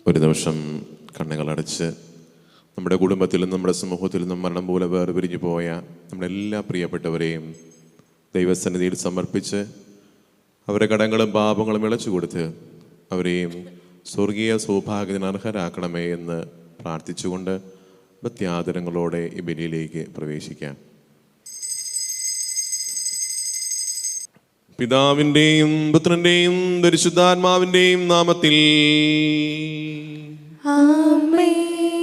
ഒരു നിമിഷം കണ്ണുകളടച്ച് നമ്മുടെ കുടുംബത്തിലും നമ്മുടെ സമൂഹത്തിൽ നിന്നും മരണം പോലെ വേർപിരിഞ്ഞു പോയ നമ്മുടെ എല്ലാ പ്രിയപ്പെട്ടവരെയും ദൈവസന്നിധിയിൽ സമർപ്പിച്ച് അവരുടെ കടങ്ങളും പാപങ്ങളും ഇളച്ചു കൊടുത്ത് അവരെയും സ്വർഗീയ സൗഭാഗ്യത്തിന് അർഹരാക്കണമേ എന്ന് പ്രാർത്ഥിച്ചുകൊണ്ട് ഭക്ത്യാദരങ്ങളോടെ ഈ ബലിയിലേക്ക് പ്രവേശിക്കാം. പിതാവിൻ്റെയും പുത്രൻ്റെയും പരിശുദ്ധാത്മാവിൻ്റെയും നാമത്തിൽ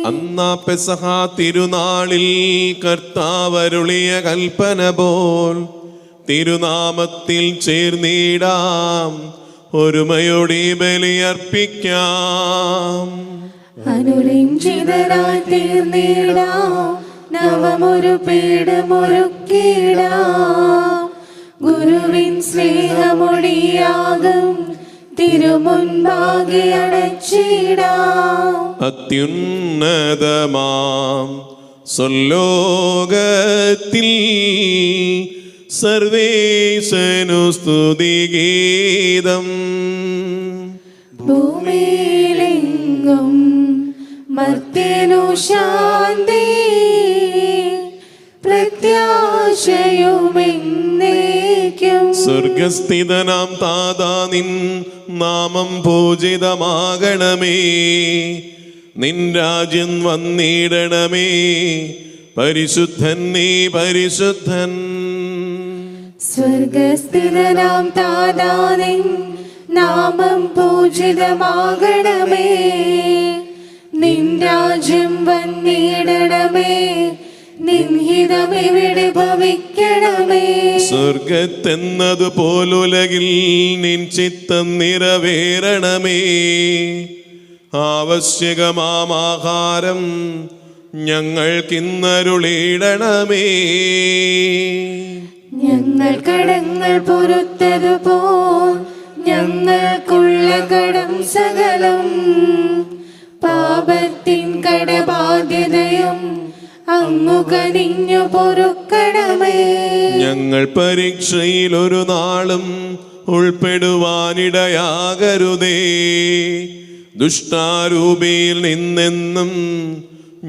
അന്നാ പെസഹ തിരുനാളിൽ കർത്താവരുളിയ കൽപ്പന പോൽ തിരുനാമത്തിൽ ചേർന്നിടാം, ഒരുമയോടെ ബലിയർപ്പിക്കാം. അനുരഞ്ജിതരായി തീർന്നിടാം, നവമൊരു പീഠമൊരുക്കിടാം. ഗുരുവിൻ സ്നേഹമൊടിയാകും തിരുമുൻപാകെ അടച്ചിടാം. അത്യുന്നതമാം സ്വർലോകത്തിൽ സർവേശനു സ്തുതിഗീതം. ഭൂമിയിലെങ്ങും മർത്യനു ശാന്തി, പ്രത്യാശയുമെന്നേക്കും. സ്വർഗസ്ഥിതനാം താതാ നിൻ നാമം പൂജിതമാകണമേ, നിൻ രാജ്യം വന്നിടണമേ, പരിശുദ്ധൻ നീ പരിശുദ്ധൻ. സ്വർഗസ്ഥിതനാം താതാ നിൻ നാമം പൂജിതമാകണമേ, നിൻ രാജ്യം വന്നിടണമേ, നിൻ ഹിതം ഇവിടെ ഭവിക്കണമേ. സ്വർഗത്തെന്നതുപോലുലകിൽ നിൻ ചിത്തം നിറവേറണമേ. ആവശ്യകമാം ആഹാരം ഞങ്ങൾക്കിന്നരുളിടണമേ. ഞങ്ങൾ കടങ്ങൾ പൊറുത്തതുപോൽ ഞങ്ങൾക്കുള്ള കടം സകലം, പാപത്തിൻ കടബാധ്യതയും അങ്ങു കനിഞ്ഞു പൊറുക്കണമേ. ഞങ്ങൾ പരീക്ഷയിൽ ഒരു നാളും ഉൾപ്പെടുവാനിടയാകരുതേ, ദുഷ്ടാരൂപിയിൽ നിന്നെന്നും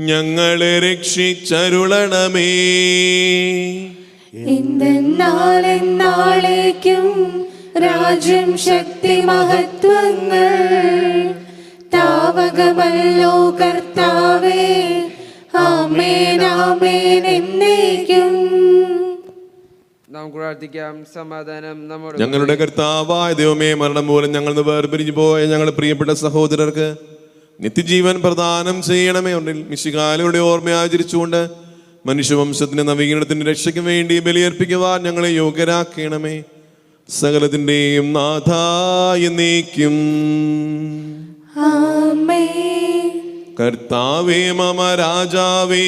ഞങ്ങളെ രക്ഷിച്ചരുളണമേ. എന്തെന്നാളെന്നാളേക്കും രാജ്യം ശക്തി മഹത്വങ്ങൾ താവകമല്ലോ കർത്താവേ, ആമേൻ ആമേൻ എന്നേക്കും. നമുക്ക് പ്രാർത്ഥിക്കാം. സമാധാനം നമ്മുടെ ഞങ്ങളുടെ കർത്താവായ ദൈവമേ, മരണം മൂലം ഞങ്ങൾ വേർപിരിഞ്ഞു പോയ ഞങ്ങളുടെ പ്രിയപ്പെട്ട സഹോദരർക്ക് നിത്യജീവൻ പ്രദാനം ചെയ്യണമേ. ഒന്നിൽ മിശിഹായുടെ ഓർമ്മ ആചരിച്ചുകൊണ്ട് മനുഷ്യവംശത്തിന്റെ നവീകരണത്തിന്റെ രക്ഷയ്ക്ക് വേണ്ടി ബലിയർപ്പിക്കുവാൻ ഞങ്ങളെ യോഗ്യരാക്കണമേ. സകലത്തിന്റെയും നാഥായ എന്നേക്കും. കർത്താവേ മമ രാജാവേ,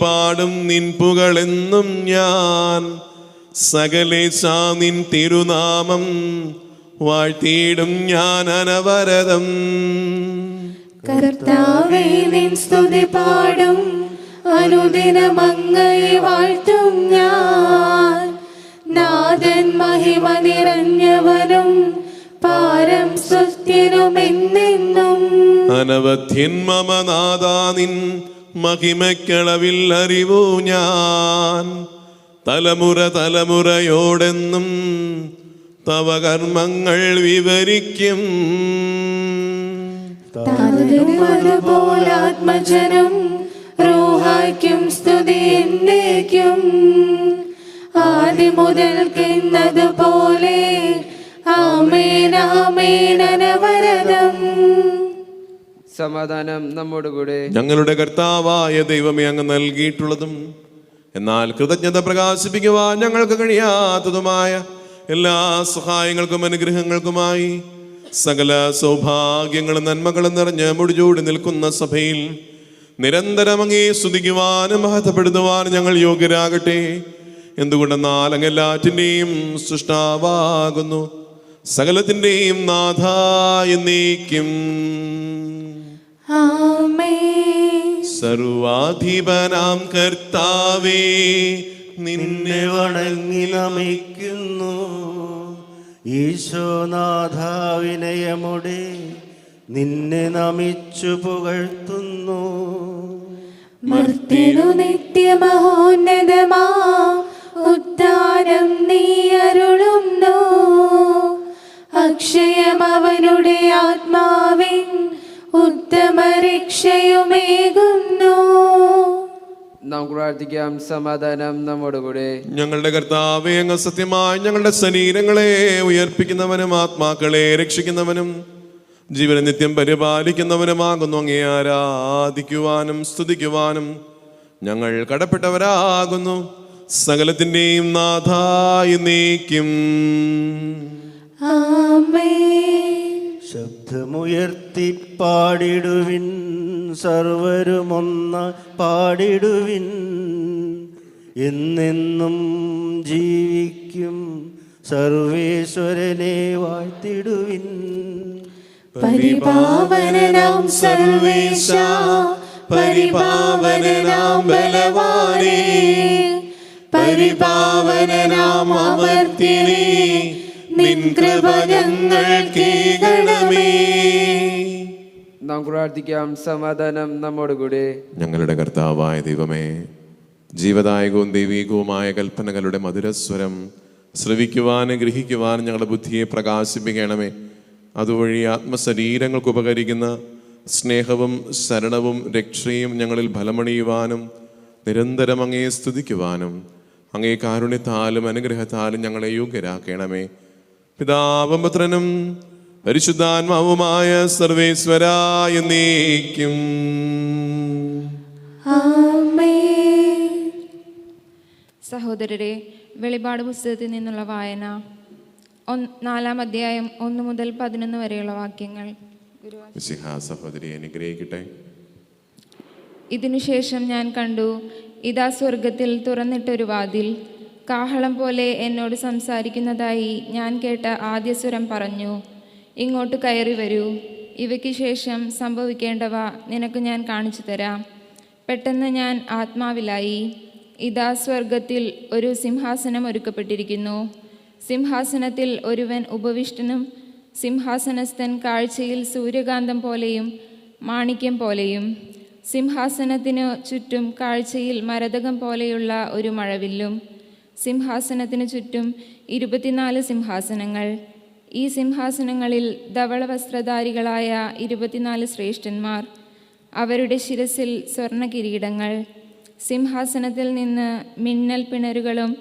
പാടും നിൻ പുകളെന്നും ഞാൻ. സകലേശാ നിൻ തിരുനാമം വാഴ്ത്തിയിടും ഞാൻ അനവരതം. കർത്താവേ നിൻ സ്തുതി പാടും, അനുദിനം അങ്ങയെ വാഴ്ത്തും ഞാൻ. നാഥൻ മഹിമ നിറഞ്ഞവനും പാരം സ്തുത്യനുമെന്നെന്നും. അനവധ്യൻ മമ നാഥാ നിൻ മഹിമക്കളവിൽ അറിവു ഞാൻ. തലമുറ തലമുറയോടെന്നും തവ കർമ്മങ്ങൾ വിവരിക്കും. അതുപോലാത്മജനം റൂഹായ്ക്കും സ്തുതി എന്നേക്കും. ആദ്യം മുതൽക്കെന്നതുപോലെ ആമേൻ ആമേൻ അനവരതം. സമാധാനം നമ്മോടുകൂടെ. ഞങ്ങളുടെ കർത്താവായ ദൈവമേ, അങ്ങ് നൽകിയിട്ടുള്ളതും എന്നാൽ കൃതജ്ഞത പ്രകാശിപ്പിക്കുവാൻ ഞങ്ങൾക്ക് കഴിയാത്തതുമായ എല്ലാ സഹായങ്ങൾക്കും അനുഗ്രഹങ്ങൾക്കുമായി സകല സൗഭാഗ്യങ്ങളും നന്മകളും നിറഞ്ഞ് മുടിചൂടി നിൽക്കുന്ന സഭയിൽ നിരന്തരം അങ്ങേ സ്തുതിക്കുവാനും മഹത്വപ്പെടുത്തുവാനും ഞങ്ങൾ യോഗ്യരാകട്ടെ. എന്തുകൊണ്ടെന്നാൽ അങ്ങ് എല്ലാറ്റിൻ്റെയും സൃഷ്ടാവാകുന്നു, സകലത്തിൻ്റെയും നാഥായ എന്നേക്കും. സർവാധിപനാം കർത്താവേ, നിന്നെ വണങ്ങി നമിക്കുന്നു. ഈശോനാഥ വിനയമുടെ നിന്നെ നമിച്ചു പുകഴ്ത്തുന്നു. മർത്യനു നിത്യമഹോന്നതമാ ഉദ്ധാനം നീ അരുളുന്നു. അക്ഷയം അവനുടെ ആത്മാവിൻ ഉത്തമ രക്ഷയുമേകുന്നു. നമുക്ക് പ്രാർത്ഥിക്കാം. സമാധാനം നമ്മോടുകൂടെ. ഞങ്ങളുടെ കർത്താവേ, അങ്ങ് സത്യമായി ഞങ്ങളുടെ ശരീരങ്ങളെ ഉയർപ്പിക്കുന്നവനും ആത്മാക്കളെ രക്ഷിക്കുന്നവനും ജീവനെ നിത്യം പരിപാലിക്കുന്നവനുമാകുന്നു. അങ്ങേ ആരാധിക്കുവാനും സ്തുതിക്കുവാനും ഞങ്ങൾ കടപ്പെട്ടവരാകുന്നു. സകലത്തിൻ്റെയും നാഥായി നീക്കും. ആമേൻ. ശബ്ദമുയർത്തി പാടിടുവിൻ, സർവരുമൊന്ന പാടിടുവിൻ. എന്നെന്നും ജീവിക്കും സർവേശ്വരനെ വാഴ്ത്തിടുവിൻ. പരിപാവനനാം സർവേശ, പരിപാവനനാം ബലവാനേ, പരിപാവനനാം അമർത്യനേ, നിൻ കൃപ ഞങ്ങൾ കേൾക്കണമേ. നാം പ്രാർത്ഥിക്കാം. സമാധാനം നമ്മോടുകൂടെ. ഞങ്ങളുടെ കർത്താവായ ദൈവമേ, ജീവദായകവും ദൈവീകവുമായ കൽപ്പനകളുടെ മധുരസ്വരം ശ്രവിക്കുവാനും ഗ്രഹിക്കുവാനും ഞങ്ങളുടെ ബുദ്ധിയെ പ്രകാശിപ്പിക്കണമേ. അതുവഴി ആത്മശരീരങ്ങൾക്ക് ഉപകരിക്കുന്ന സ്നേഹവും ശരണവും രക്ഷയും ഞങ്ങളിൽ ഫലമണിയുവാനും നിരന്തരം അങ്ങേ സ്തുതിക്കുവാനും അങ്ങേ കാരുണ്യത്താലും അനുഗ്രഹത്താലും ഞങ്ങളെ യോഗ്യരാക്കണമേ. പിതാവും പുത്രനും പരിശുദ്ധാത്മാവുമായ സർവേശ്വരായ നീക്കും. ആമേൻ. സഹോദരരെ, വെളിപാട് പുസ്തകത്തിൽ നിന്നുള്ള വായന 4-ാം അധ്യായം 1 മുതൽ 11 വരെയുള്ള വാക്യങ്ങൾ. സഹോദരി അനുഗ്രഹിക്കട്ടെ. ഇതിനുശേഷം ഞാൻ കണ്ടു, ഇതാ സ്വർഗത്തിൽ തുറന്നിട്ടൊരു വാതിൽ. കാഹളം പോലെ എന്നോട് സംസാരിക്കുന്നതായി ഞാൻ കേട്ട ആദ്യ സ്വരം പറഞ്ഞു, ഇങ്ങോട്ട് കയറി വരൂ. ഇവയ്ക്ക് ശേഷം സംഭവിക്കേണ്ടവ നിനക്ക് ഞാൻ കാണിച്ചു തരാം. പെട്ടെന്ന് ഞാൻ ആത്മാവിലായി. ഇതാ സ്വർഗത്തിൽ ഒരു സിംഹാസനം ഒരുക്കപ്പെട്ടിരിക്കുന്നു. സിംഹാസനത്തിൽ ഒരുവൻ ഉപവിഷ്ടനും സിംഹാസനസ്ഥൻ കാഴ്ചയിൽ സൂര്യകാന്തം പോലെയും മാണിക്യം പോലെയും. സിംഹാസനത്തിനു ചുറ്റും കാഴ്ചയിൽ മരതകം പോലെയുള്ള ഒരു മഴവില്ലും. സിംഹാസനത്തിനു ചുറ്റും 24 സിംഹാസനങ്ങൾ. ഈ സിംഹാസനങ്ങളിൽ ധവളവസ്ത്രധാരികളായ 24 ശ്രേഷ്ഠന്മാർ. അവരുടെ ശിരസിൽ സ്വർണ്ണ കിരീടങ്ങൾ. സിംഹാസനത്തിൽ നിന്ന് മിന്നൽ പിണരുകളും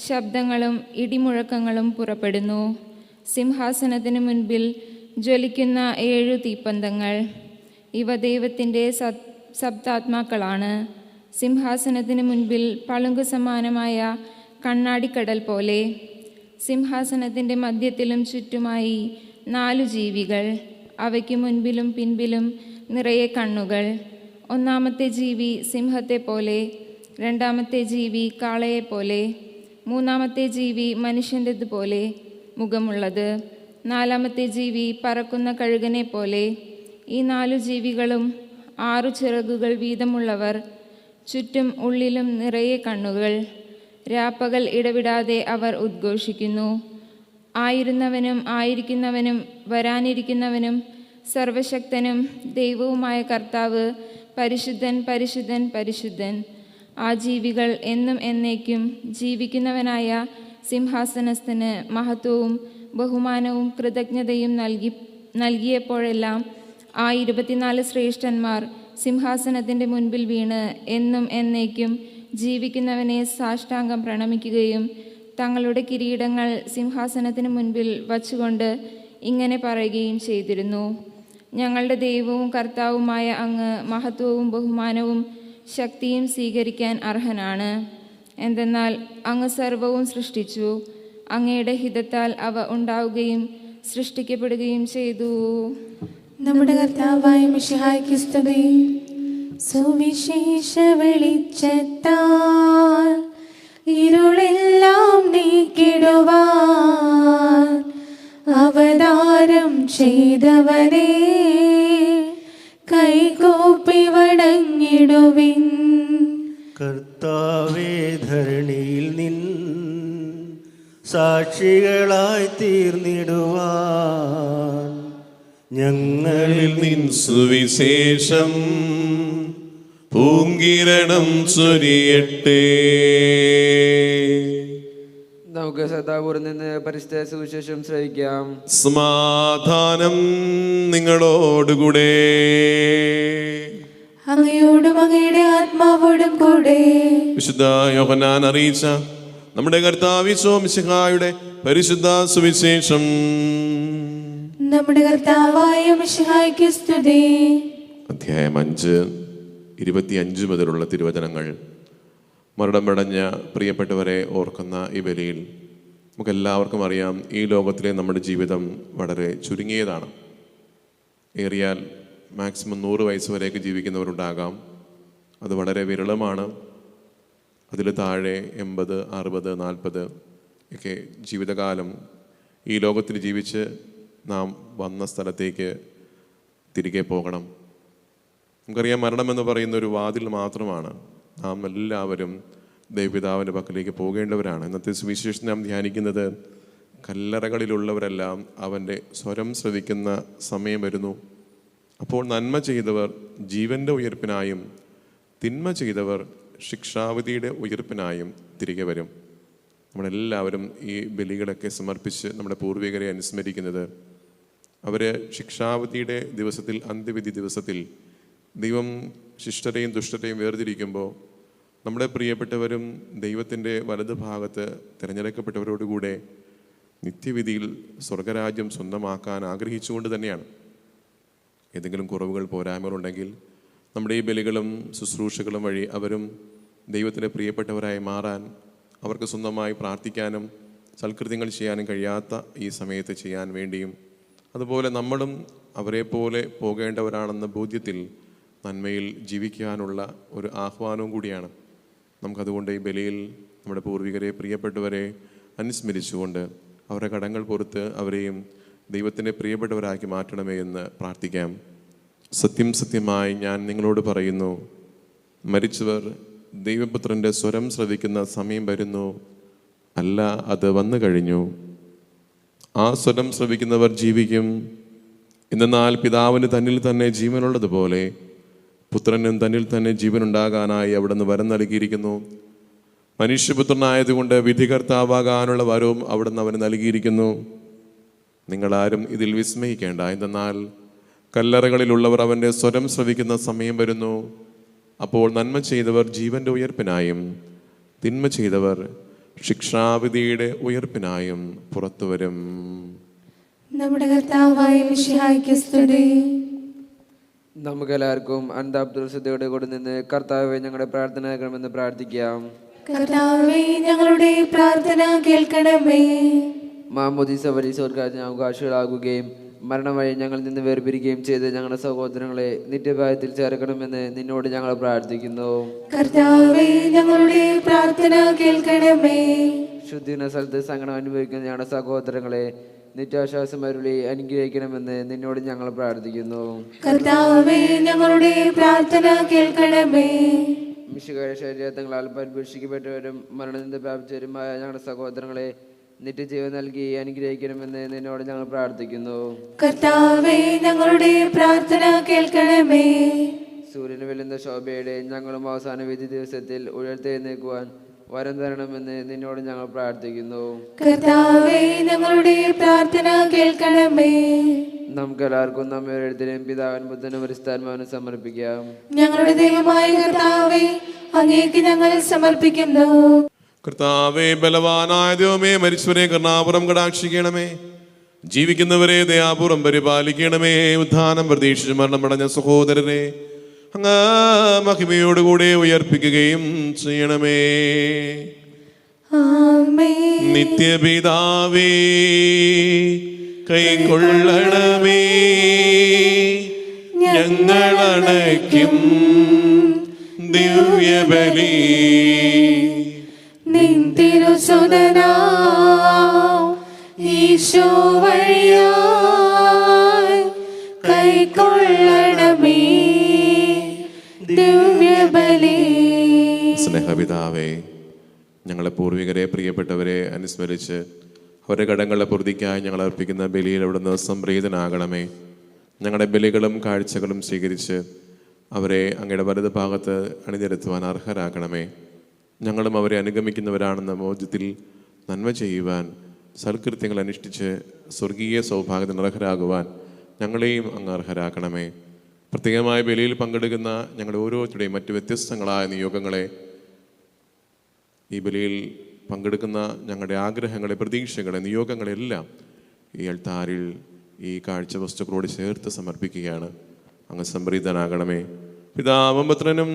ശബ്ദങ്ങളും ഇടിമുഴക്കങ്ങളും പുറപ്പെടുന്നു. സിംഹാസനത്തിന് മുൻപിൽ ജ്വലിക്കുന്ന 7 തീപ്പന്തങ്ങൾ. ഇവ ദൈവത്തിൻ്റെ സപ്താത്മാക്കളാണ്. സിംഹാസനത്തിന് മുൻപിൽ പളുങ്കു സമാനമായ കണ്ണാടിക്കടൽ പോലെ. സിംഹാസനത്തിൻ്റെ മധ്യത്തിലും ചുറ്റുമായി 4 ജീവികൾ. അവയ്ക്ക് മുൻപിലും പിൻപിലും നിറയെ കണ്ണുകൾ. ഒന്നാമത്തെ ജീവി സിംഹത്തെ പോലെ, രണ്ടാമത്തെ ജീവി കാളയെപ്പോലെ, മൂന്നാമത്തെ ജീവി മനുഷ്യൻ്റെതുപോലെ മുഖമുള്ളത്, നാലാമത്തെ ജീവി പറക്കുന്ന കഴുകനെ പോലെ. ഈ 4 ജീവികളും 6 ചിറകുകൾ വീതമുള്ളവർ. ചുറ്റും ഉള്ളിലും നിറയെ കണ്ണുകൾ. രാപ്പകൽ ഇടവിടാതെ അവർ ഉദ്ഘോഷിക്കുന്നു, ആയിരുന്നവനും ആയിരിക്കുന്നവനും വരാനിരിക്കുന്നവനും സർവശക്തനും ദൈവവുമായ കർത്താവ് പരിശുദ്ധൻ, പരിശുദ്ധൻ, പരിശുദ്ധൻ. ആ ജീവികൾ എന്നും എന്നേക്കും ജീവിക്കുന്നവനായ സിംഹാസനസ്ഥന് മഹത്വവും ബഹുമാനവും കൃതജ്ഞതയും നൽകിയപ്പോഴെല്ലാം ആ 24 ശ്രേഷ്ഠന്മാർ സിംഹാസനത്തിൻ്റെ മുൻപിൽ വീണ് എന്നും എന്നേക്കും ജീവിക്കുന്നവനെ സാഷ്ടാംഗം പ്രണമിക്കുകയും തങ്ങളുടെ കിരീടങ്ങൾ സിംഹാസനത്തിന് മുൻപിൽ വച്ചുകൊണ്ട് ഇങ്ങനെ പറയുകയും ചെയ്തിരുന്നു, ഞങ്ങളുടെ ദൈവവും കർത്താവുമായ അങ്ങ് മഹത്വവും ബഹുമാനവും ശക്തിയും സ്വീകരിക്കാൻ അർഹനാണ്. എന്തെന്നാൽ അങ്ങ് സർവവും സൃഷ്ടിച്ചു. അങ്ങയുടെ ഹിതത്താൽ അവ ഉണ്ടാവുകയും സൃഷ്ടിക്കപ്പെടുകയും ചെയ്തു. നമ്മുടെ കർത്താവായ മിശിഹായ്ക്ക് സ്തുതി. സുവിശേഷ വെളിച്ചത്താൽ ഇരുളെല്ലാം നീക്കിടുവാൻ അവതാരം ചെയ്തവനെ കൈകൂപ്പി വണങ്ങിടുവിൻ. കർത്താവേ, ധരണിയിൽ നിൻ സാക്ഷികളായി തീർന്നിടുവാൻ ഞങ്ങളിൽ നിൻ സുവിശേഷം പൂങ്കിരണം ചൊരിയട്ടെ. നമുക്ക് ശ്രദ്ധാപൂർവ്വം നിന്ന് പരിശുദ്ധ സുവിശേഷം ശ്രവിക്കാം. സമാധാനം നിങ്ങളോടുകൂടെ. അങ്ങയോടും അങ്ങയുടെ ആത്മാവോടും കൂടെ. വിശുദ്ധ യോഹന്നാൻ അറിയിച്ച നമ്മുടെ കർത്താവ് മിശിഹായുടെ പരിശുദ്ധ സുവിശേഷം. നമ്മുടെ കർത്താവായ മിശിഹായ്ക്ക് സ്തുതി. അധ്യായം 5, 25 മുതലുള്ള തിരുവചനങ്ങൾ. മരണമടഞ്ഞ പ്രിയപ്പെട്ടവരെ ഓർക്കുന്ന ഈ ബലിയിൽ നമുക്കെല്ലാവർക്കും അറിയാം, ഈ ലോകത്തിലെ നമ്മുടെ ജീവിതം വളരെ ചുരുങ്ങിയതാണ്. ഏറിയാൽ മാക്സിമം 100 വയസ്സ് വരെയൊക്കെ ജീവിക്കുന്നവരുണ്ടാകാം. അത് വളരെ വിരളമാണ്. അതിൽ താഴെ 80, 60, 40 ഒക്കെ ജീവിതകാലം ഈ ലോകത്തിൽ ജീവിച്ച് നാം വന്ന സ്ഥലത്തേക്ക് തിരികെ പോകണം. നമുക്കറിയാം, മരണമെന്ന് പറയുന്ന ഒരു വാതിൽ മാത്രമാണ്. നാം എല്ലാവരും ദൈവപിതാവിൻ്റെ പക്കലേക്ക് പോകേണ്ടവരാണ്. ഇന്നത്തെ സുവിശേഷം നാം ധ്യാനിക്കുന്നത് കല്ലറകളിലുള്ളവരെല്ലാം അവൻ്റെ സ്വരം ശ്രവിക്കുന്ന സമയം വരുന്നു. അപ്പോൾ നന്മ ചെയ്തവർ ജീവൻ്റെ ഉയർപ്പിനായും തിന്മ ചെയ്തവർ ശിക്ഷാവിധിയുടെ ഉയർപ്പിനായും തിരികെ വരും. നമ്മളെല്ലാവരും ഈ ബലികളൊക്കെ സമർപ്പിച്ച് നമ്മുടെ പൂർവികരെ അനുസ്മരിക്കുന്നത് അവർ ശിക്ഷാവിധിയുടെ ദിവസത്തിൽ, അന്ത്യവിധി ദിവസത്തിൽ ദൈവം ശിഷ്ടരെയും ദുഷ്ടരെയും വേർതിരിക്കുമ്പോൾ നമ്മുടെ പ്രിയപ്പെട്ടവരും ദൈവത്തിൻ്റെ വലതു ഭാഗത്ത് തിരഞ്ഞെടുക്കപ്പെട്ടവരോടുകൂടെ നിത്യവിധിയിൽ സ്വർഗരാജ്യം സ്വന്തമാക്കാൻ ആഗ്രഹിച്ചുകൊണ്ട് തന്നെയാണ്. ഏതെങ്കിലും കുറവുകൾ, പോരായ്മകളുണ്ടെങ്കിൽ നമ്മുടെ ഈ ബലികളും ശുശ്രൂഷകളും വഴി അവരും ദൈവത്തിൻ്റെ പ്രിയപ്പെട്ടവരായി മാറാൻ, അവർക്ക് സ്വന്തമായി പ്രാർത്ഥിക്കാനും സൽകൃത്യങ്ങൾ ചെയ്യാനും കഴിയാത്ത ഈ സമയത്ത് ചെയ്യാൻ വേണ്ടിയും, അതുപോലെ നമ്മളും അവരെ പോലെ പോകേണ്ടവരാണെന്ന ബോധ്യത്തിൽ നന്മയിൽ ജീവിക്കാനുള്ള ഒരു ആഹ്വാനവും കൂടിയാണ്. നമുക്കതുകൊണ്ട് ഈ ബലിയിൽ നമ്മുടെ പൂർവികരെ, പ്രിയപ്പെട്ടവരെ അനുസ്മരിച്ചുകൊണ്ട് അവരുടെ കടങ്ങൾ പുറത്ത് അവരെയും ദൈവത്തിൻ്റെ പ്രിയപ്പെട്ടവരാക്കി മാറ്റണമേ എന്ന് പ്രാർത്ഥിക്കാം. സത്യം സത്യമായി ഞാൻ നിങ്ങളോട് പറയുന്നു, മരിച്ചവർ ദൈവപുത്രൻ്റെ സ്വരം ശ്രവിക്കുന്ന സമയം വരുന്നു, അല്ല അത് വന്നു കഴിഞ്ഞു. ആ സ്വരം ശ്രവിക്കുന്നവർ ജീവിക്കും. എന്നാൽ പിതാവിന് തന്നിൽ തന്നെ ജീവനുള്ളതുപോലെ പുത്രനും തന്നിൽ തന്നെ ജീവനുണ്ടാകാനായി അവിടുന്ന് വരം നൽകിയിരിക്കുന്നു. മനുഷ്യപുത്രനായതുകൊണ്ട് വിധികർത്താവാകാനുള്ള വരവും അവിടുന്ന് അവന് നൽകിയിരിക്കുന്നു. നിങ്ങളാരും ഇതിൽ വിസ്മയിക്കേണ്ട. എന്നാൽ കല്ലറകളിലുള്ളവർ അവൻ്റെ സ്വരം ശ്രവിക്കുന്ന സമയം വരുന്നു. അപ്പോൾ നന്മ ചെയ്തവർ ജീവൻ്റെ ഉയർപ്പിനായും തിന്മ ചെയ്തവർ ശിക്ഷാവിധിയുടെ ഉയർപ്പിനായും പുറത്തു വരും. നമ്മുടെ കർത്താവായ മിശിഹായ്ക്ക് സ്തുതി. നമുക്കെല്ലാവർക്കും അന്താബ്ദുൽസതയോടെ കൂടെ നിന്ന് കർത്താവെ ഞങ്ങളുടെ പ്രാർത്ഥന കേൾക്കണമെന്ന് പ്രാർത്ഥിക്കാം. കർത്താവേ, ഞങ്ങളുടെ പ്രാർത്ഥന കേൾക്കണമേ. മാമോദീസ വഴി സ്വർഗ്ഗരാജ്യം അവകാശികളാകുകയും മരണം വഴി ഞങ്ങളിൽ നിന്ന് വേർപിരിക്കുകയും ചെയ്ത് ഞങ്ങളുടെ സഹോദരങ്ങളെ നിത്യഭാഗ്യത്തിൽ ചേർക്കണമെന്ന് നിന്നോട് ഞങ്ങൾ പ്രാർത്ഥിക്കുന്നു. കർത്താവേ, ഞങ്ങളുടെ പ്രാർത്ഥന കേൾക്കണമേ. ശുദ്ധീകരണ സ്ഥലത്ത് സങ്കടം അനുഭവിക്കുന്ന ഞങ്ങളുടെ സഹോദരങ്ങളെ നിത്യാശ്വാസം അരുളി അനുഗ്രഹിക്കണമെന്ന് നിന്നോട് ഞങ്ങൾ പ്രാർത്ഥിക്കുന്നു. കർത്താവേ, ഞങ്ങളുടെ പ്രാർത്ഥന കേൾക്കണമേ. മിശിഹായുടെ ശരീരങ്ങളാൽ പരിപോഷിക്കപ്പെട്ടവരും മരണനിന്ദ പ്രാപിച്ചവരുമായ ഞങ്ങളുടെ സഹോദരങ്ങളെ നിത്യജീവൻ നൽകി അനുഗ്രഹിക്കണമെന്ന് നിന്നോട് ഞങ്ങൾ പ്രാർത്ഥിക്കുന്നു. കർത്താവേ, ഞങ്ങളുടെ പ്രാർത്ഥന കേൾക്കണമേ. സൂര്യന് വെല്ലുന്ന ശോഭയുടെ ഞങ്ങളും അവസാന വിധി ദിവസത്തിൽ ഉയർത്തെഴുന്നേൽക്കുവാൻ വരം തരണമെന്ന് നിന്നോട് ഞങ്ങൾ പ്രാർത്ഥിക്കുന്നു. കർത്താവേ, ഞങ്ങളുടെ പ്രാർത്ഥന കേൾക്കണമേ. നമുക്ക് എല്ലാവർക്കും നമ്മെ ഓരോരുത്തരെയും പിതാവിനും പുത്രനും പരിശുദ്ധാത്മാവിനും സമർപ്പിക്കാം. ഞങ്ങളുടെ ദൈവമായ കർത്താവേ, അങ്ങേക്ക് ഞങ്ങൾ സമർപ്പിക്കുന്നു. കർത്താവേ, ബലവാനായ ദൈവമേ, മരിച്ചവരെ കരുണാപൂർവ്വം കടാക്ഷിക്കണമേ. ജീവിക്കുന്നവരെ ദയാപൂർവ്വം പരിപാലിക്കണമേ. ഉദ്ധാനം പ്രതീക്ഷിച്ച് മരണമടഞ്ഞ സഹോദരരെ അങ്ങ് മഹിമയോടുകൂടെ ഉയർപ്പിക്കുകയും ചെയ്യണമേ. ആമേൻ. നിത്യപിതാവേ, കൈക്കൊള്ളണമേ ഞങ്ങളണയ്ക്കും ദിവ്യബലി. നിൻ തിരുസുതനാ ഈശോ വഴിയായി കൈക്കൊള്ളണമേ ദിവ്യബലി. സ്നേഹപിതാവേ, ഞങ്ങളെ പൂർവികരെ, പ്രിയപ്പെട്ടവരെ അനുസ്മരിച്ച് അവരുടെ കടങ്ങളുടെ പൂർത്തിക്കായി ഞങ്ങൾ അർപ്പിക്കുന്ന ബലിയിൽ അവിടുന്ന് സംപ്രീതനാകണമേ. ഞങ്ങളുടെ ബലികളും കാഴ്ചകളും സ്വീകരിച്ച് അവരെ അങ്ങയുടെ വലത് ഭാഗത്ത് അണിനിരത്തുവാൻ അർഹരാക്കണമേ. ഞങ്ങളും അവരെ അനുഗമിക്കുന്നവരാണെന്ന ബോധ്യത്തിൽ നന്മ ചെയ്യുവാൻ, സൽകൃത്യങ്ങൾ അനുഷ്ഠിച്ച് സ്വർഗീയ സൗഭാഗ്യത്തിന് അർഹരാകുവാൻ ഞങ്ങളെയും അങ്ങ് അർഹരാക്കണമേ. പ്രത്യേകമായ ബലിയിൽ പങ്കെടുക്കുന്ന ഞങ്ങളുടെ ഓരോരുത്തരുടെയും മറ്റ് വ്യത്യസ്തങ്ങളായ നിയോഗങ്ങളെ, ഈ ബലിയിൽ പങ്കെടുക്കുന്ന ഞങ്ങളുടെ ആഗ്രഹങ്ങളെ, പ്രതീക്ഷകളെ, നിയോഗങ്ങളെല്ലാം ഈ അൾത്താരിൽ ഈ കാഴ്ച വസ്തുക്കളോട് ചേർത്ത് സമർപ്പിക്കുകയാണ്. അങ്ങ് സംപ്രീതനാകണമേ. പിതാവും പുത്രനും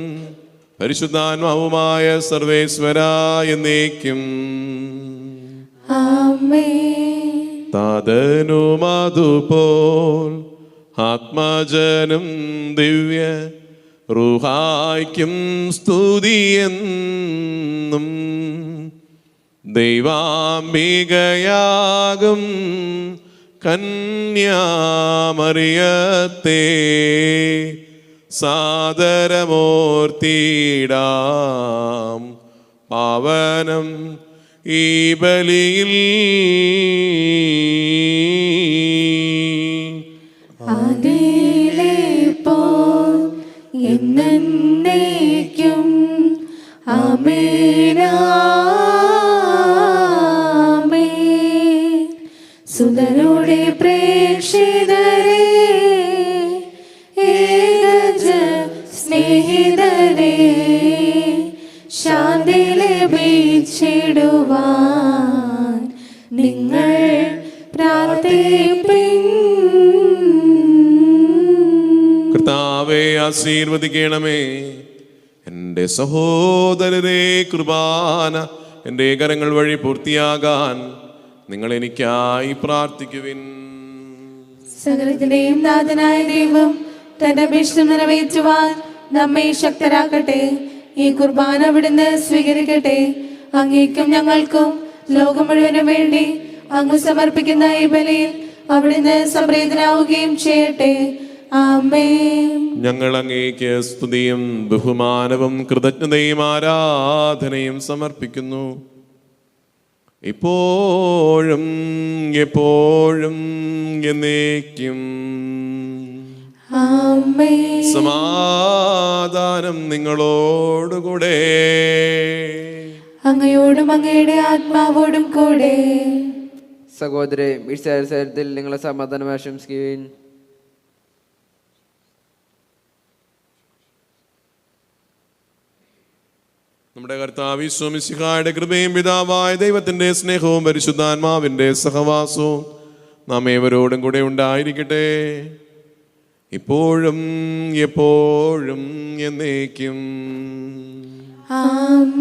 പരിശുദ്ധാത്മാവുമായ സർവേശ്വരാ എന്നേക്കും. താതനും അതുപോൽ ആത്മജനും ദിവ്യ റൂഹായ്ക്കും സ്തുതിയെന്നും ദൈവാംബികയാകും കന്യാമറിയത്തെ സാദരമൂർത്തിയിടാം. പാവനം ഈ ബലിയിൽ എന്നേക്കും ആമേൻ ആമേൻ. സുതരുടെ പ്രേക്ഷിതരെ, ഏകജ സ്നേഹിതരെ, ശാന്തി ലഭിച്ചിടുവാൻ നിങ്ങൾ പ്രാർത്ഥിപ്പിൻ. കർത്താവേ, ആശീർവദിക്കണമേ. എൻ്റെ സഹോദരരെ, കുർബാന എൻ്റെ കരങ്ങൾ വഴി പൂർത്തിയാകാൻ നിങ്ങൾ എനിക്കായി പ്രാർത്ഥിക്കുവിൻ. സകലത്തിന്റെയും നാഥനായ ദൈവം തന്റെ അപേക്ഷ നിറവേറ്റുവാൻ നമ്മെ ശക്തരാക്കട്ടെ. ഈ കുർബാന അവിടുന്ന് സ്വീകരിക്കട്ടെ. അങ്ങേക്കും ഞങ്ങൾക്കും ലോകം മുഴുവനും വേണ്ടി അങ്ങ് സമർപ്പിക്കുന്ന ഈ ബലിയിൽ അവിടുന്ന് സംപ്രീതനാവുകയും ചെയ്യട്ടെ. ആമേൻ. ഞങ്ങൾ അങ്ങേക്ക് സ്തുതിയും ബഹുമാനവും കൃതജ്ഞതയും ആരാധനയും സമർപ്പിക്കുന്നു, ഇപ്പോഴും എപ്പോഴും എന്നേക്കും. ആമേൻ. സമാധാനം നിങ്ങളോടുകൂടെ. അങ്ങയോടും അങ്ങയുടെ ആത്മാവോടും കൂടെ. സഹോദരെ, വിശാലത്തിൽ നിങ്ങളെ സമാധാനം ആശംസിക്കുകയും നമ്മുടെ കർത്താവ് ഈശോ മിശിഹായുടെ കൃപയും പിതാവായ ദൈവത്തിന്റെ സ്നേഹവും പരിശുദ്ധാത്മാവിന്റെ സഹവാസവും നാം ഏവരോടും കൂടെ ഉണ്ടായിരിക്കട്ടെ, ഇപ്പോഴും എപ്പോഴും എന്നേക്കും.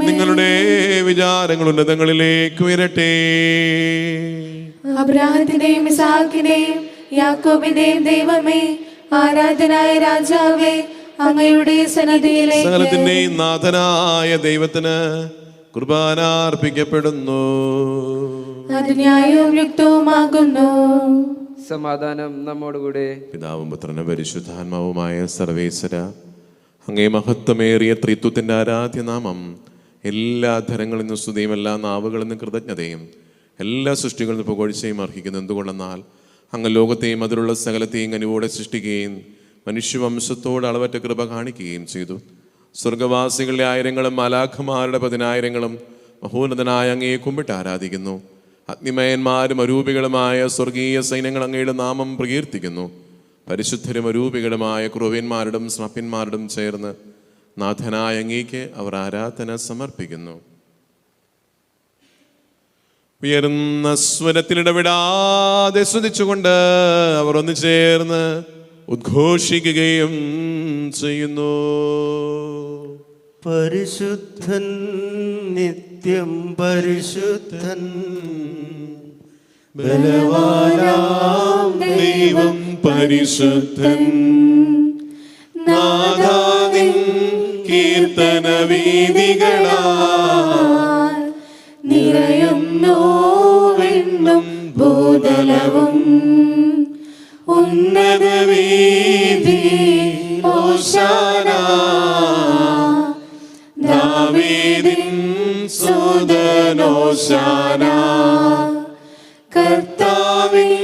നിങ്ങളുടെ വിചാരങ്ങൾ ഉന്നതങ്ങളിലേക്ക് ഉയരട്ടെ. അബ്രാഹത്തിന്റെയും ഇസ്ഹാക്കിന്റെയും യാക്കോബിന്റെയും ദൈവമേ, ആരാധനായ രാജാവേ, അങ്ങയുടെ സന്നിധിയിലേക്ക് സകലത്തിന്റെയും നാഥനായ ദൈവത്തിന് കുർബാന അർപ്പിക്കപ്പെടുന്നു. അത് ന്യായവും യുക്തവുമാകുന്നു. സമാധാനം നമ്മോടുകൂടെ. പിതാവും പുത്രനും പരിശുദ്ധാത്മാവുമായ സർവേശ്വര, അങ്ങേ മഹത്വമേറിയ ത്രിത്വത്തിന്റെ ആരാധ്യനാമം എല്ലാ ധരങ്ങളിൽ നിന്നും സ്തുതിയും എല്ലാ നാവുകളിൽ നിന്നും കൃതജ്ഞതയും എല്ലാ സൃഷ്ടികളിൽ നിന്നും പുകഴ്ചയും അർഹിക്കുന്നു. എന്തുകൊണ്ടെന്നാൽ അങ്ങ് ലോകത്തെയും അതിലുള്ള സകലത്തെയും കനിവോടെ സൃഷ്ടിക്കുകയും മനുഷ്യവംശത്തോട് അളവറ്റ കൃപ കാണിക്കുകയും ചെയ്തു. സ്വർഗവാസികളുടെ ആയിരങ്ങളും മാലാഖമാരുടെ 10,000ങ്ങളും മഹോന്നതനായ അങ്ങയെ കുമ്പിട്ട് ആരാധിക്കുന്നു. അഗ്നിമയന്മാരും അരൂപികളുമായ സ്വർഗീയ സൈന്യങ്ങൾ അങ്ങയുടെ നാമം പ്രകീർത്തിക്കുന്നു. പരിശുദ്ധരും അരൂപികളുമായ ക്രൂവ്യന്മാരോടും സ്നപ്യന്മാരോടും ചേർന്ന് നാഥനായ അങ്ങേക്ക് അവർ ആരാധന സമർപ്പിക്കുന്നു. ഉയർന്ന സ്വരത്തിലിടപെടാതെ സ്തുതിച്ചുകൊണ്ട് അവർ ഒന്ന് ചേർന്ന് ഉദ്ഘോഷിക്കുകയും ചെയ്യുന്നു. പരിശുദ്ധൻ, നിത്യം പരിശുദ്ധൻ, ബലവാനാം ദൈവം പരിശുദ്ധൻ. നാദാനിൻ കീർത്തന വീഥികളാൽ നിറയുന്നു വിണ്ണും ഭൂതലവും. ഉന്നത വീഥി ഓശാന, ദാവീദിൻ സുതനോശാന. കർത്താവിൻ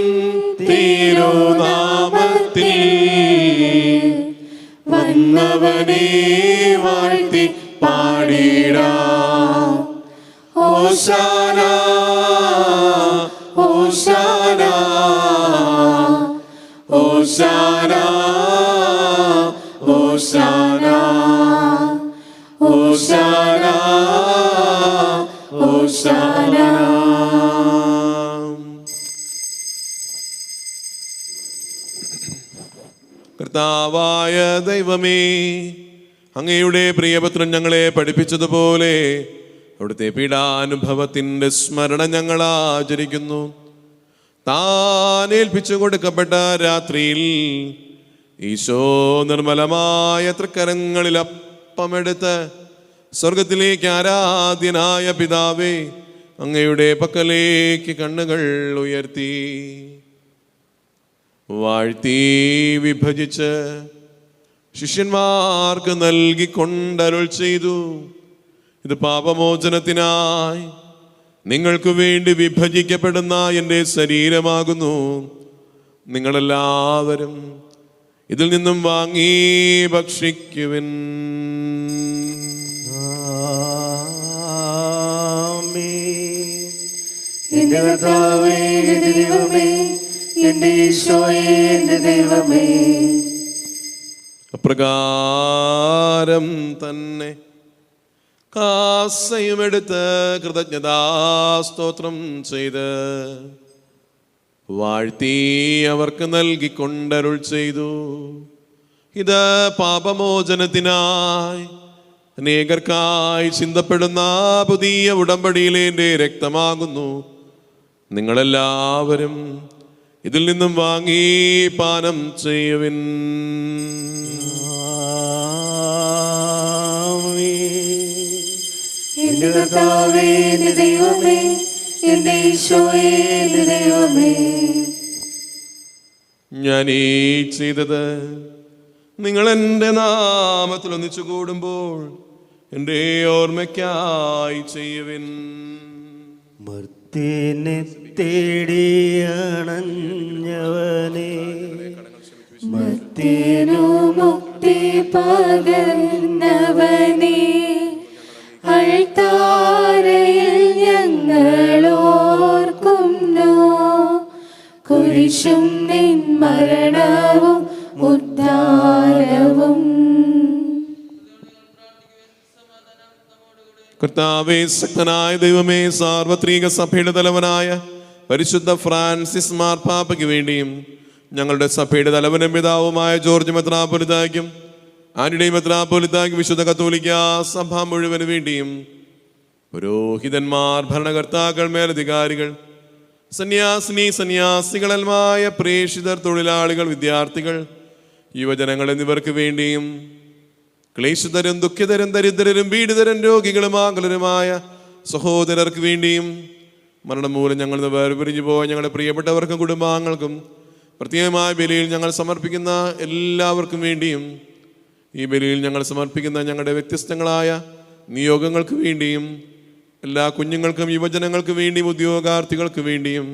തിരുനാമത്തിൽ വന്നവനെ വാഴ്ത്തി പാടിടാം. ഹോശാന ഹോശാന ഹോശാന ഹോശാന ഹോശാന ഹോശാന. കർത്താവായ ദൈവമേ, അങ്ങയുടെ പ്രിയപുത്രൻ ഞങ്ങളെ പഠിപ്പിച്ചതുപോലെ അവിടുത്തെ പീഡാനുഭവത്തിൻ്റെ സ്മരണ ഞങ്ങൾ ആചരിക്കുന്നു. താൻ ഏൽപ്പിച്ചു കൊടുക്കപ്പെട്ട രാത്രിയിൽ ഈശോ നിർമ്മലമായ തൃക്കരങ്ങളിൽ അപ്പമെടുത്ത് സ്വർഗത്തിലേക്ക് ആരാധ്യനായ പിതാവേ, അങ്ങയുടെ പക്കലേക്ക് കണ്ണുകൾ ഉയർത്തി വാഴ്ത്തി വിഭജിച്ച് ശിഷ്യന്മാർക്ക് നൽകിക്കൊണ്ടരുൾ ചെയ്തു, ഇത് പാപമോചനത്തിനായി നിങ്ങൾക്ക് വേണ്ടി വിഭജിക്കപ്പെടുന്ന എൻ്റെ ശരീരമാകുന്നു. നിങ്ങളെല്ലാവരും ഇതിൽ നിന്നും വാങ്ങി ഭക്ഷിക്കുവിൻ. എന്റെ കർത്താവേ, എന്റെ ദൈവമേ, എന്റെ ഈശോയേ, എന്റെ ദൈവമേ. അപ്രകാരം തന്നെ കാസയുമെടുത്ത് കൃതജ്ഞതാസ്തോത്രം ചെയ്ത് വാഴ്ത്തി അവർക്ക് നൽകിക്കൊണ്ടരുൾ ചെയ്തു, ഇത് പാപമോചനത്തിനായി അനേകർക്കായി ചിന്തപ്പെടുന്ന പുതിയ ഉടമ്പടിയിലെ എൻ്റെ രക്തമാകുന്നു. നിങ്ങളെല്ലാവരും ഇതിൽ നിന്നും വാങ്ങി പാനം ചെയ്യുവിൻ. എന്റെ കർത്താവേ, എന്റെ ദൈവമേ, എന്റെ ഈശോയേ, എന്റെ ദൈവമേ. ഞാൻ ഈ ചെയ്തത് നിങ്ങൾ എൻ്റെ നാമത്തിൽ ഒന്നിച്ചു കൂടുമ്പോൾ എൻ്റെ ഓർമ്മയ്ക്കായി ചെയ്യുവിൻ. മർത്യനെ തേടിയണഞ്ഞവനെ, മർത്യനു മുക്തി പകർന്നവനെ, അൾത്താരയിൽ ഞങ്ങളോർക്കുന്നു. കുരിശും നിൻ മരണവും ഉദ്ധാരവും. കർത്താവേ, ശക്തനായ ദൈവമേ, സാർവത്രിക സഭയുടെ തലവനായ പരിശുദ്ധ ഫ്രാൻസിസ് മാർപ്പാപ്പയ്ക്ക് വേണ്ടിയും ഞങ്ങളുടെ സഭയുടെ തലവനും പിതാവുമായ ജോർജ് മെത്രാപ്പൊലീത്തായ്ക്കും ആന്റണി മെത്രാപ്പൊലീത്തായ്ക്കും വിശുദ്ധ കത്തോലിക്ക സഭ മുഴുവന് വേണ്ടിയും പുരോഹിതന്മാർ, ഭരണകർത്താക്കൾ, മേലധികാരികൾ, സന്യാസികളൽമായ പ്രേക്ഷിതർ, തൊഴിലാളികൾ, വിദ്യാർത്ഥികൾ, യുവജനങ്ങൾ എന്നിവർക്ക് വേണ്ടിയും ക്ലേശിതരും ദുഃഖിതരും ദരിദ്രരും പീഡിതരും രോഗികളും ആകുലരുമായ സഹോദരർക്ക് വേണ്ടിയും മരണം മൂലം ഞങ്ങൾ വേർപിരിഞ്ഞു പോയ ഞങ്ങളുടെ പ്രിയപ്പെട്ടവർക്കും കുടുംബാംഗങ്ങൾക്കും പ്രത്യേകമായ ബലിയിൽ ഞങ്ങൾ സമർപ്പിക്കുന്ന എല്ലാവർക്കും വേണ്ടിയും ഈ ബലിയിൽ ഞങ്ങൾ സമർപ്പിക്കുന്ന ഞങ്ങളുടെ വ്യത്യസ്തങ്ങളായ നിയോഗങ്ങൾക്ക് വേണ്ടിയും എല്ലാ കുഞ്ഞുങ്ങൾക്കും യുവജനങ്ങൾക്ക് വേണ്ടിയും ഉദ്യോഗാർത്ഥികൾക്ക് വേണ്ടിയും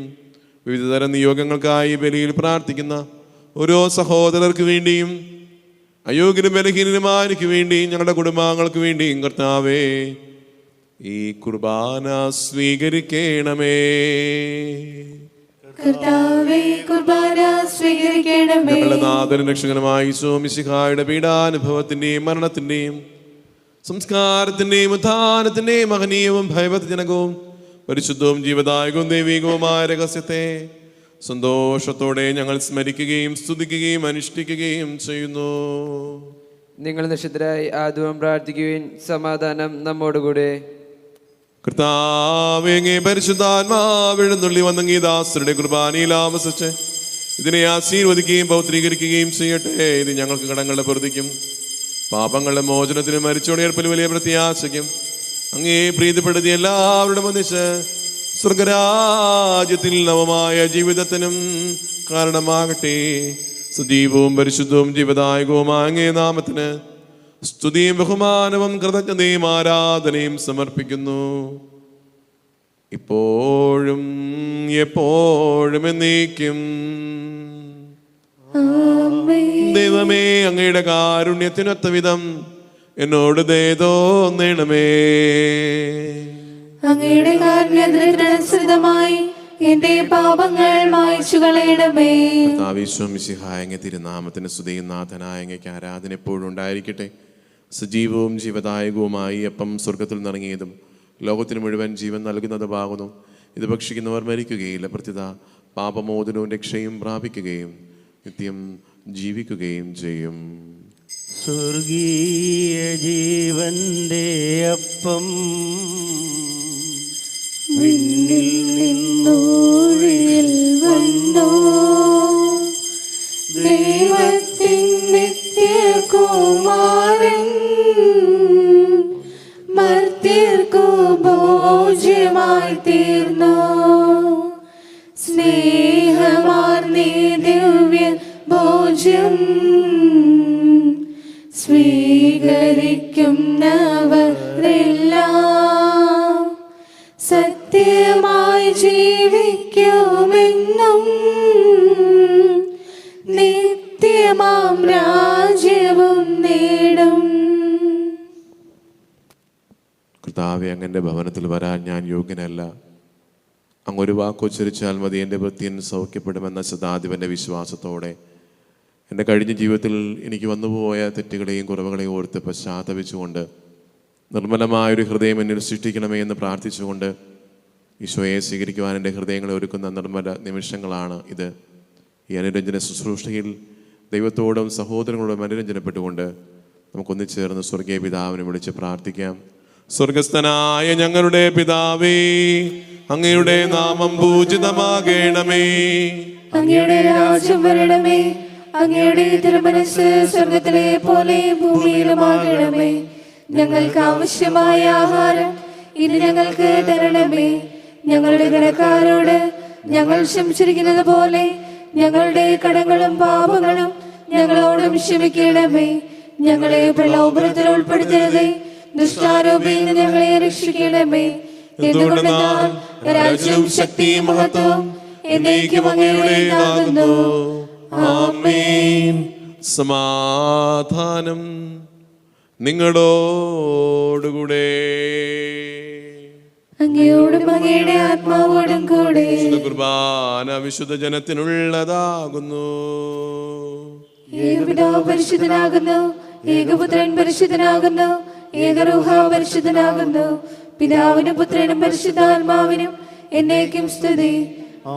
വിവിധതരം നിയോഗങ്ങൾക്കായി ബലിയിൽ പ്രാർത്ഥിക്കുന്ന ഓരോ സഹോദരർക്ക് വേണ്ടിയും അയോഗ്യനും ബലഹീനനുമാർക്ക് വേണ്ടിയും ഞങ്ങളുടെ കുടുംബാംഗങ്ങൾക്ക് വേണ്ടിയും കർത്താവേ ഈ കുർബാന സ്വീകരിക്കണമേ. കർത്താവേ, കുർബാന സ്വീകരിക്കണമേ. ഞങ്ങളുടെ നാഥനും രക്ഷകനുമായ ഈശോ മിശിഹായുടെ പീഡാനുഭവത്തിന്റെയും മരണത്തിന്റെയും സംസ്കാരത്തിന്റെയും ഉത്ഥാനത്തിന്റെയും മഹനീയവും ഭയഭക്തിജനകവും പരിശുദ്ധവും ജീവദായകവും ദൈവികവുമായ രഹസ്യത്തെ സന്തോഷത്തോടെ ഞങ്ങൾ സ്മരിക്കുകയും സ്തുതിക്കുകയും അനുഷ്ഠിക്കുകയും ചെയ്യുന്നു. നിങ്ങൾ നിശബ്ദരായി ആദ്യം പ്രാർത്ഥിക്കുകയും സമാധാനം നമ്മോടുകൂടെ. കർത്താവേ, അങ്ങേ പരിശുദ്ധാത്മാവെഴുന്നള്ളി വന്നങ്ങി ദാസരുടെ കുർബാനയിൽ ആവസിച്ച് ഇതിനെ ആശീർവദിക്കുകയും പൗത്രീകരിക്കുകയും ചെയ്യട്ടെ. ഇത് ഞങ്ങൾക്ക് കടങ്ങളുടെ പ്രതിക്കും പാപങ്ങളുടെ മോചനത്തിനും മരിച്ചോടിയേർപ്പിൽ വലിയ പ്രത്യാശയ്ക്കും അങ്ങേ പ്രീതിപ്പെടുത്തി എല്ലാവരുടെ ഒന്നിച്ച് സ്വർഗരാജ്യത്തിൽ നവമായ ജീവിതത്തിനും കാരണമാകട്ടെ. സജീവവും പരിശുദ്ധവും ജീവദായകവുമായ അങ്ങേ നാമത്തിന് സ്തുതിയും ബഹുമാനവും കൃതജ്ഞതയും ആരാധനയും സമർപ്പിക്കുന്നു, ഇപ്പോഴും എപ്പോഴും എന്നേക്കും. ആമേൻ. ദൈവമേ, അങ്ങയുടെ കാരുണ്യത്തിനൊത്ത വിധം എന്നോട് ദയ തോന്നണമേ. അങ്ങയുടെ കാരുണ്യത്തിനനുസൃതമായി എന്റെ പാപങ്ങൾ മായ്ച്ചു കളയണമേ. കർത്താവിശ്വമിശിഹായ തിരുനാമത്തിന് സ്തുതിയും നാഥനായ അങ്ങയ്ക്ക് ആരാധന എപ്പോഴും ഉണ്ടായിരിക്കട്ടെ. സജീവവും ജീവദായകവുമായി അപ്പം സ്വർഗത്തിൽ നിറങ്ങിയതും ലോകത്തിന് മുഴുവൻ ജീവൻ നൽകുന്നതുമാകുന്നു. ഇത് ഭക്ഷിക്കുന്നവർ മരിക്കുകയില്ല, പ്രത്യുത പാപമോചനവും രക്ഷയും പ്രാപിക്കുകയും നിത്യം ജീവിക്കുകയും ചെയ്യും. സ്വർഗീയ ജീവന്റെ അപ്പം വിണ്ണിൽ നിന്നൂഴിൽ വന്നു ദൈവത്തിൻ നിത്യകുമാരൻ മർത്യർക്കു ഭോജ്യമായി തീർന്നു. സ്നേഹമാർന്നീ ദിവ്യ ഭോജ്യം സ്വീകരിക്കുന്നവരെല്ലാം സത്യമായി ജീവിക്കുമെന്നും നിത്യമാം രാജ്യവും നേടും. കർത്താവെ, അങ്ങൻ്റെ ഭവനത്തിൽ വരാൻ ഞാൻ യോഗ്യനല്ല. അങ്ങൊരു വാക്കുച്ചരിച്ചാൽ മതി എൻ്റെ ഭൃത്യൻ സൗഖ്യപ്പെടുമെന്ന ശതാധിപൻ്റെ വിശ്വാസത്തോടെ എൻ്റെ കഴിഞ്ഞ ജീവിതത്തിൽ എനിക്ക് വന്നുപോയ തെറ്റുകളെയും കുറവുകളെയും ഓർത്ത് പശ്ചാത്തപിച്ചുകൊണ്ട് നിർമ്മലമായൊരു ഹൃദയം എന്നിൽ സൃഷ്ടിക്കണമേ എന്ന് പ്രാർത്ഥിച്ചുകൊണ്ട് ഈശോയെ സ്വീകരിക്കുവാൻ എൻ്റെ ഹൃദയങ്ങളെ ഒരുക്കുന്ന നിർമ്മല നിമിഷങ്ങളാണ് ഇത്. ഈ അനുരഞ്ജന ശുശ്രൂഷയിൽ ദൈവത്തോടും സഹോദരങ്ങളോടും അനുരഞ്ജനപ്പെട്ടുകൊണ്ട് നമുക്കൊന്നിച്ചേർന്ന് സ്വർഗീയ പിതാവിനെ വിളിച്ച് പ്രാർത്ഥിക്കാം. സ്വർഗസ്ഥനായ ഞങ്ങളുടെ പിതാവേ, അങ്ങയുടെ നാമം പൂജിതമാകണമേ. അങ്ങയുടെ രാജ്യം വരണമേ. അങ്ങയുടെ തിരുമനസ്സ് സ്വർഗത്തിലെ പോലെ ഭൂമിയിലുമാകണമേ. ഞങ്ങൾക്ക് ആവശ്യമായ ആഹാരം ഇനി ഞങ്ങൾക്ക് തരണമേ. ഞങ്ങളുടെ കടക്കാരോട് ഞങ്ങൾ ക്ഷമിച്ചിരിക്കുന്നത് പോലെ ഞങ്ങളുടെ കടങ്ങളും പാപങ്ങളും ഞങ്ങളോടും ക്ഷമിക്കണമേ. ഞങ്ങളെ പ്രലോഭനത്തിൽ ഉൾപ്പെടുത്തരുതേ, ദുഷ്ടാരൂപിയിൽ ഞങ്ങളെ രക്ഷിക്കണമേ. എന്തുകൊണ്ടെന്നാൽ രാജ്യവും ശക്തിയും മഹത്വവും എന്നേക്കും അങ്ങയുടേതാകുന്നു. ആമേൻ. സമാധാനം നിങ്ങളോടുകൂടെ. അങ്ങയോടും അങ്ങയുടെ ആത്മാവോടും കൂടെ. വിശുദ്ധ കുർബാന വിശുദ്ധ ജനത്തിനുള്ളതാകുന്നു. ഏകപിതാവ് പരിശുദ്ധനാകുന്നു, ഏകപുത്രൻ പരിശുദ്ധനാകുന്നു, ഏകരൂഹ പരിശുദ്ധനാകുന്നു. പിതാവിനും പുത്രനും പരിശുദ്ധാത്മാവിനും എന്നേക്കും സ്തുതി.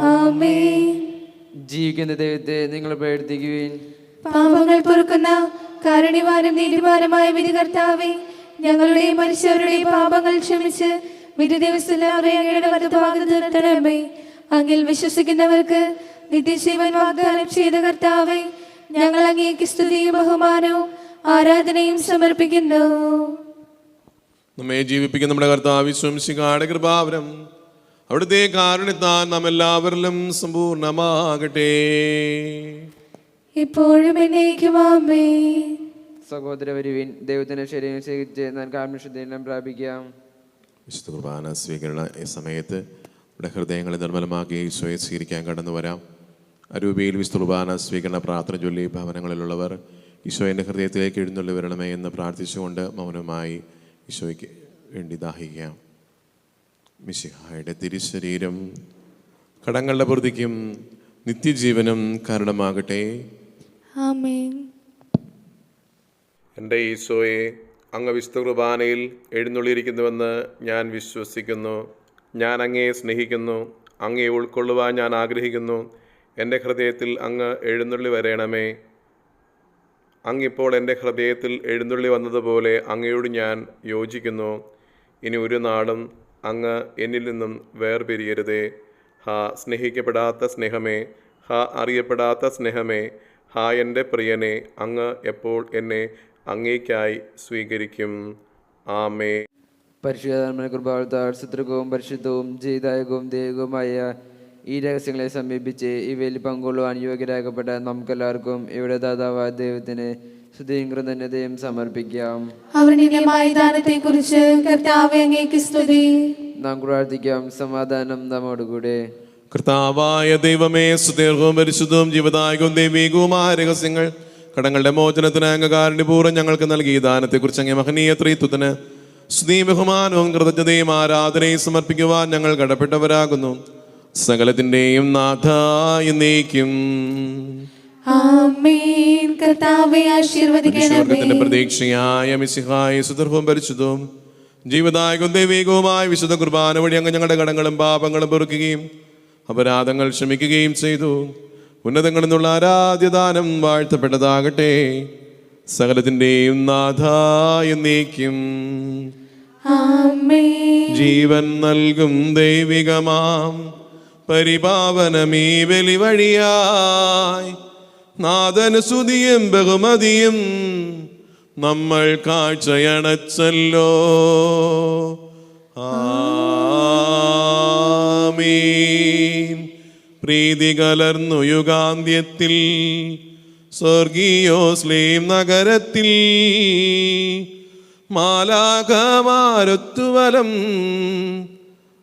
ആമേൻ. ജീവിക്കുന്ന ദൈവത്തെ നിങ്ങൾ പ്രവർത്തിക്കുവിൻ. പാപങ്ങൾ പൊറുക്കുന്ന കാരുണ്യവാനും നീതിമാനുമായ വിധികർത്താവേ, ഞങ്ങളുടെയും മനുഷ്യരുടെയും പാപങ്ങൾ ക്ഷമിച്ച് വിധി ദിവസത്തിൽ അങ്ങയുടെ വലതുഭാഗത്ത് നിർത്തണമേ. അങ്ങിൽ വിശ്വസിക്കുന്നവർക്ക് നിത്യജീവൻ വാഗ്ദാനം ചെയ്ത കർത്താവേ, ഞങ്ങൾ അങ്ങേക്ക് സ്തുതിയും ബഹുമാനവും ആരാധനയും സമർപ്പിക്കുന്നു. നമ്മെ ജീവിപ്പിക്കുന്ന നമ്മുടെ കർത്താവ് ഈശോമിശിഹായുടെ കൃപാവരം അവിടുത്തെ കാരുണ്യത്താൽ നാം എല്ലാവരിലും സമ്പൂർണ്ണമാകട്ടെ. ഇപ്പോഴും എന്നേക്കും ആമേൻ. സഹോദര വരുവിൻ, ദൈവത്തിന്റെ ശരീരം സ്വീകരിച്ച് ഞാൻ കാരുണ്യശുദ്ധീകരണം പ്രാപിക്കാം. വിശുദ്ധ കുർബാന സ്വീകരണ ഈ സമയത്ത് നമ്മുടെ ഹൃദയങ്ങളെ നിർമ്മലമാക്കി ഈശോയെ സ്വീകരിക്കാൻ കടന്നു വരാം. അരൂപയിൽ വിശുദ്ധ കുർബാന സ്വീകരണ പ്രാർത്ഥന ചൊല്ലി ഭവനങ്ങളിലുള്ളവർ ഈശോയുടെ ഹൃദയത്തിലേക്ക് എഴുന്നള്ളി വരണമേ എന്ന് പ്രാർത്ഥിച്ചുകൊണ്ട് മൗനമായി ഈശോയ്ക്ക് വേണ്ടി ദാഹിക്കാം. മിശിഹായുടെ തിരുശരീരം കടങ്ങളുടെ പ്രതിക്കും നിത്യജീവനും കാരണമാകട്ടെ. ആമേൻ. എൻ്റെ ഈശോയെ, അങ്ങ് വിശുദ്ധ കുർബാനയിൽ എഴുന്നള്ളിയിരിക്കുന്നുവെന്ന് ഞാൻ വിശ്വസിക്കുന്നു. ഞാൻ അങ്ങയെ സ്നേഹിക്കുന്നു. അങ്ങയെ ഉൾക്കൊള്ളുവാൻ ഞാൻ ആഗ്രഹിക്കുന്നു. എൻ്റെ ഹൃദയത്തിൽ അങ്ങ് എഴുന്നള്ളി വരണമേ. അങ്ങിപ്പോൾ എൻ്റെ ഹൃദയത്തിൽ എഴുന്നള്ളി വന്നതുപോലെ അങ്ങയോട് ഞാൻ യോജിക്കുന്നു. ഇനി ഒരു നാളും അങ്ങ് എന്നിൽ നിന്നും വേർപിരിയരുതേ. ഹാ സ്നേഹിക്കപ്പെടാത്ത സ്നേഹമേ, ഹാ അറിയപ്പെടാത്ത സ്നേഹമേ, ഹാ എൻ്റെ പ്രിയനെ, അങ്ങ് എപ്പോൾ എന്നെ അങ്ങേക്കായി സ്വീകരിക്കും. ആമേ. പരിശുദ്ധാത്മ കൃപാവത്താൽ സുത്രകവും പരിശുദ്ധവും ജയദായകവും ദൈവവുമായ ഈ രഹസ്യങ്ങളെ സമീപിച്ച് ഇവയിൽ പങ്കുകൊള്ളുവാൻ യോഗ്യരാക്കപ്പെട്ട നമുക്കെല്ലാവർക്കും ഇവിടെ ദാതാവായ ദൈവത്തിന് സ്തുതിയും കൃതജ്ഞതയും സമർപ്പിക്കാം. അവനിന്യമായ ദാനത്തെ കുറിച്ച് കർത്താവേ അങ്ങേക്ക് സ്തുതി. നാം പ്രാർത്ഥിക്കാം. സമാധാനം നമ്മോടുകൂടെ. കർത്താവായ ദൈവമേ, സുദീർഘവും പരിശുദ്ധവും ജീവദായകവും ദൈവികവുമായ രഹസ്യങ്ങൾ കടങ്ങളുടെ മോചനത്തിന് അംഗകാരുണ്യപൂർവ്വം ഞങ്ങൾക്ക് നൽകിയ ദാനത്തെക്കുറിച്ച് അങ്ങേ മഹനീയ ത്രിത്വത്തിന് സ്തുതിയും ബഹുമാനവും കൃതജ്ഞതയും ആരാധനയും സമർപ്പിക്കുവാൻ ഞങ്ങൾ കടപ്പെട്ടവരാകുന്നു. സകലത്തിൻ്റെയും നാഥായ എന്നേക്കും. ആമേൻ. കർത്താവേ ആശീർവദിക്കണമേ. പ്രതീക്ഷയായ മിശിഹായ സുദീർഘവും പരിശുദ്ധവും ജീവദായകവും ദൈവികവുമായ വിശുദ്ധ കുർബാന വഴി അങ്ങ് ഞങ്ങളുടെ കടങ്ങളും പാപങ്ങളും പൊറുക്കുകയും അപരാധങ്ങൾ ക്ഷമിക്കുകയും ചെയ്തു. ഉന്നതങ്ങളിൽ നിന്നുള്ള ആരാധ്യദാനം വാഴ്ത്തപ്പെട്ടതാകട്ടെ. സകലത്തിൻ്റെയും നാഥായ എന്നേക്കും. ആമേൻ. ജീവൻ നൽകും ദൈവികമാം പരിപാവനമീ ബലി വഴിയായി നാഥന് സ്തുതിയും ബഹുമതിയും നമ്മൾ കാഴ്ചയണച്ചല്ലോ. ആമീൻ. പ്രീതി കലർന്നു യുഗാന്ത്യത്തിൽ സ്വർഗീയോസ്ലീം നഗരത്തിൽ മാലാഖമാരൊത്തുവലം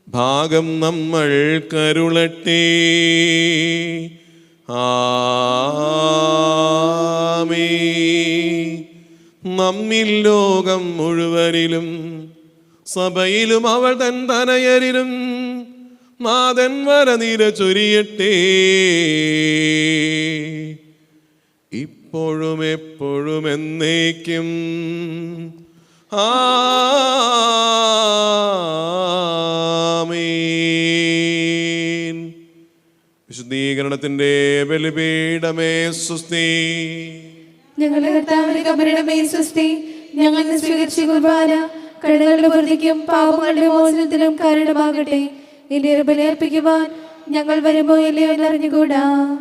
ഭാഗം നമ്മൾ കരുളട്ടെ. ആമീൻ. നമ്മിൽ ലോകം മുഴുവനിലും സഭയിലും അവൾ തൻ തനയരിലും നാഥൻ വരനിര ചൊരിയട്ടെ. ഇപ്പോഴും എപ്പോഴും എന്നേക്കും. ആമീൻ. വിശുദ്ധീകരണത്തിന്റെ ബലിപീഠമേ സ്വസ്തി. ഞങ്ങളുടെ കർത്താവിന്റെ കബറിടമേ സ്വസ്തി. ഞങ്ങൾ സ്വീകരിച്ച കുർബാന കടങ്ങളുടെ പൊറുതിക്കും പാപങ്ങളുടെ മോചനത്തിനും കാരണമാകട്ടെ. ഇനി ബലിയർപ്പിക്കുവാൻ ഞങ്ങൾ വരുമ്പോ ഇല്ലയോ എന്നറിഞ്ഞുകൂടാ.